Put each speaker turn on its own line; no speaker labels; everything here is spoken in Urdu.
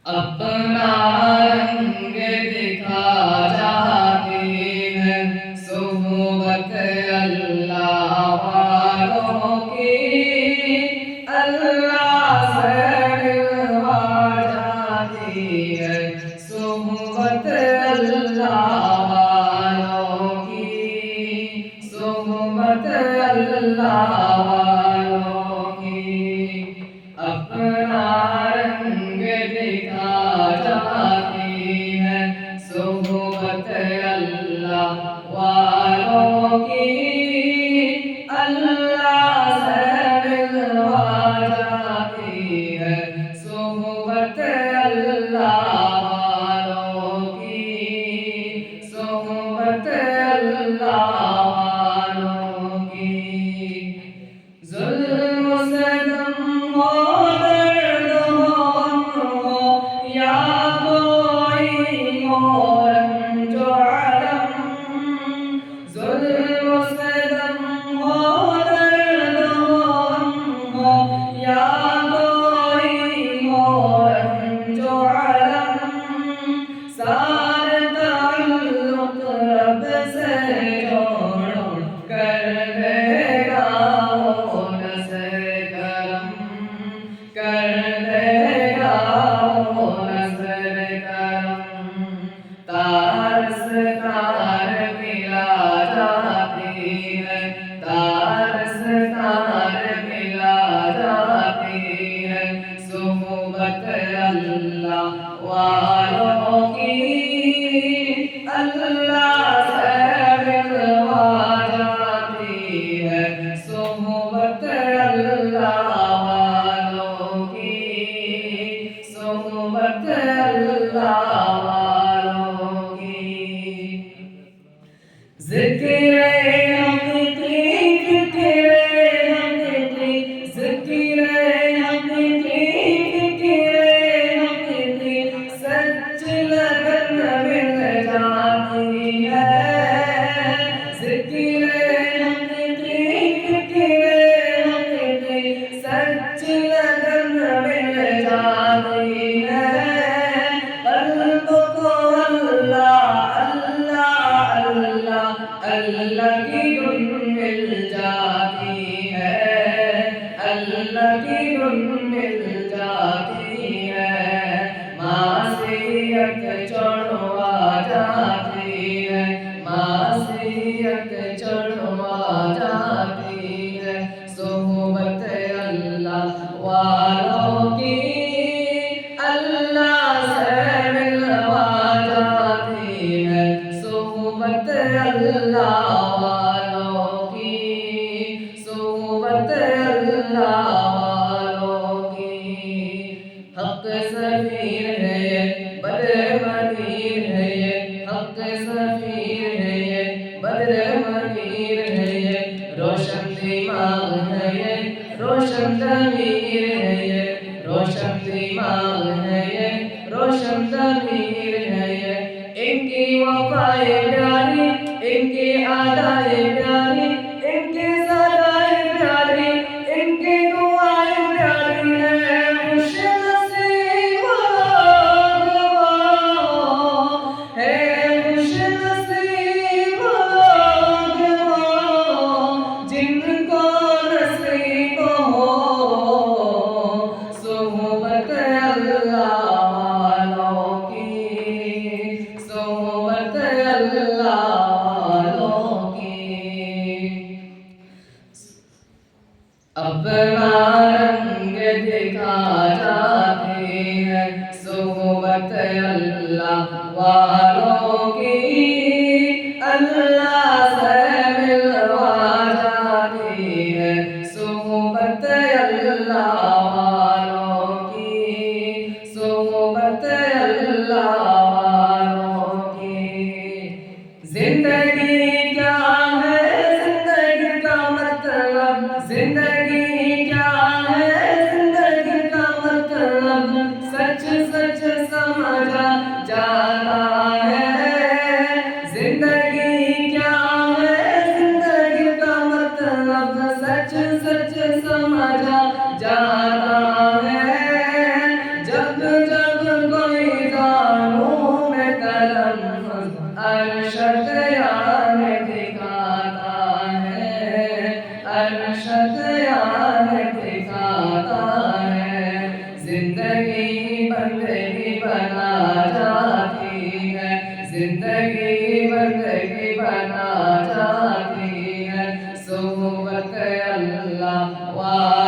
اپنا رنگ دکھا جاتی ہے صحبت اللہ والوں کی، اللہ سے ملوا جاتی ہے صحبت اللہ والوں کی، صحبت اللہ والوں کی۔ اپنا رنگ دکھا جاتی ہے صحبت اللہ والوں کی، اللہ سے ملوا جاتی ہے صحبت اللہ والوں کی، صحبت اللہ والوں کی۔ ظلم سے دم ہو درد ہو یا کوئی ہو رنج و علم، ظلم سے دم ہو درد ہو یا کوئی ہو رنج و علم، سارے تعلق رب سے جوڑ کر دے گا وہ نظر کرم، کر دے گا وہ نظر کرم۔ تار سے تار ملا جاتی ہے، تار سے تار ملا جاتی ہے صحبت اللہ والوں کی، اللہ سے ملوا جاتی ہے صحبت اللہ والوں کی، صحبت اللہ والوں کی۔ ذکر حقیقی فکر حقیقی، ذکر حقیقی فکر حقیقی، سچ لگن مل جاتی ہے، ذکر حقیقی فکر حقیقی، سچ لگن مل جاتی ہے، قلب کو اللہ اللہ اللہ اللہ کی دھن مل جاتی ہے، اللہ کی دھن مل جاتی ہے، معصیت چھڑوا جاتی ہے، معصیت چھڑوا جاتی ہے صحبت اللہ والوں کی، اللہ سے ملوا جاتی ہے صحبت اللہ والوں کی، صحبت اللہ والوں کی۔ حق سفیر ہے یہ بدر منیر ہے یہ، حق سفیر ہے یہ بدر منیر ہے یہ، روشن دماغ ہے یہ روشن ضمیر ہے یہ، روشن دماغ ہے یہ روشن ضمیر ہے یہ، ان کی وفائے پیاری، ان کی ادائے پیاری، ان کی صدائے پیاری، ان کی دعائیں پیاری ہے، خوش نصیب لوگ وہ ہے، خوش نصیب لوگ وہ جن کو نصیب ہو صحبت اللہ والوں کی، صحبت اللہ والوں کی۔ اپنا رنگ دکھا جاتی ہے صحبت اللہ والوں کی، اللہ سے ملوا جاتی ہے صحبت اللہ والوں کی، صحبت اللہ والوں کی۔ زندگی کیا ہے زندگی کا مطلب، زندگی کیا ہے زندگی کا مطلب، سچ سچ سمجھا جاتا ہے، زندگی کیا ہے زندگی کا مطلب، سچ سچ سمجھا جاتا ہے، جب جب زندگی بندگی بنا جاتی ہے، صحبت اللہ والوں